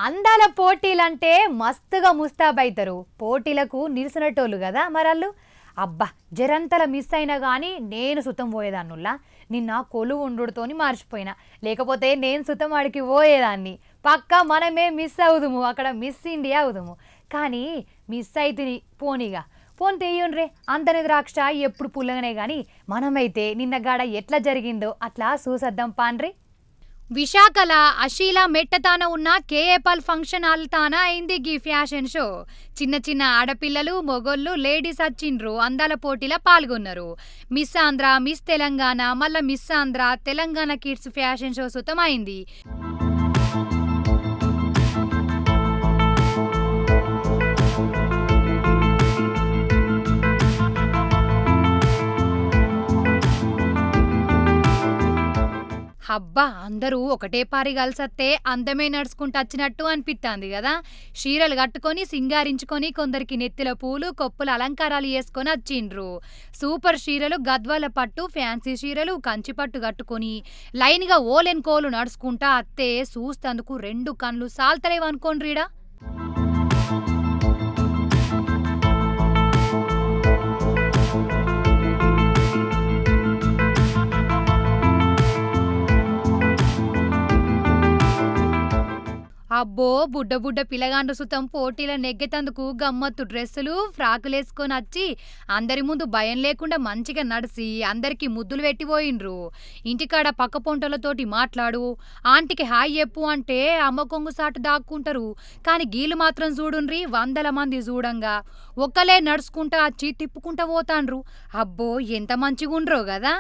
అందాల పోటీలంటే మస్తుగా ముస్తాబైతారు. పోటీలకు నిలిసినట్టోళ్ళు కదా మరళ్ళు. అబ్బా జరంతల మిస్ అయినా కానీ నేను సుతం పోయేదాన్నుల్లా. నిన్న కొలువు ఉండుతోని మర్చిపోయినా, లేకపోతే నేను సుతం ఆడికి పోయేదాన్ని. పక్కా మనమే మిస్ అవుదుము, అక్కడ మిస్ ఇండియా అవుదుము. కానీ మిస్ అయితే పోనీగా పోన్ తెయ్యుండ్రే, అంతని ద్రాక్ష ఎప్పుడు పుల్లగానే కానీ మనమైతే నిన్న గాడ ఎట్లా జరిగిందో అట్లా చూసద్దాం పాన్రి. విశాఖల అశీల మెట్టతాన ఉన్న కేఏపల్ ఫంక్షన్ హాల్ తాన అయింది గీ ఫ్యాషన్ షో. చిన్న చిన్న ఆడపిల్లలు మొగోళ్ళు లేడీస్ వచ్చిండ్రు, అందాల పోటీలో పాల్గొన్నారు. మిస్ ఆంధ్ర, మిస్ తెలంగాణ, మళ్ళా miss Andhra Telangana kids fashion show సుతం అయింది. అబ్బా అందరూ ఒకటే పారి కలిసత్తే అందమే నడుచుకుంటూ వచ్చినట్టు అనిపిస్తుంది కదా. చీరలు కట్టుకొని సింగారించుకొని కొందరికి నెత్తిల పూలు కొప్పుల అలంకారాలు వేసుకొని వచ్చిండ్రు. సూపర్ చీరలు, గద్వాల పట్టు, ఫ్యాన్సీ చీరలు, కంచి పట్టు కట్టుకొని లైన్గా ఓలెన్ కోలు నడుచుకుంటా అత్తే చూస్తందుకు రెండు కళ్ళు సాల్తలేవనుకోండ్రీడా. అబ్బో బుడ్డ బుడ్డ పిల్లగాండ్రు సుతం పోటీల నెగ్గెతందుకు గమ్మత్తు డ్రెస్సులు, ఫ్రాకులేసుకొని వచ్చి అందరి ముందు భయం లేకుండా మంచిగా నడిచి అందరికి ముద్దులు పెట్టిపోయిండ్రు. ఇంటికాడ పక్క పొంటలతోటి మాట్లాడు, ఆంటీకి హాయ్ చెప్పు అంటే అమ్మ కొంగు సాటు దాక్కుంటారు. కానీ గీలు మాత్రం చూడుండ్రి, వందల మంది చూడంగా ఒక్కలే నడుచుకుంటా వచ్చి తిప్పుకుంటా పోతాండ్రు. అబ్బో ఎంత మంచిగుండ్రో కదా.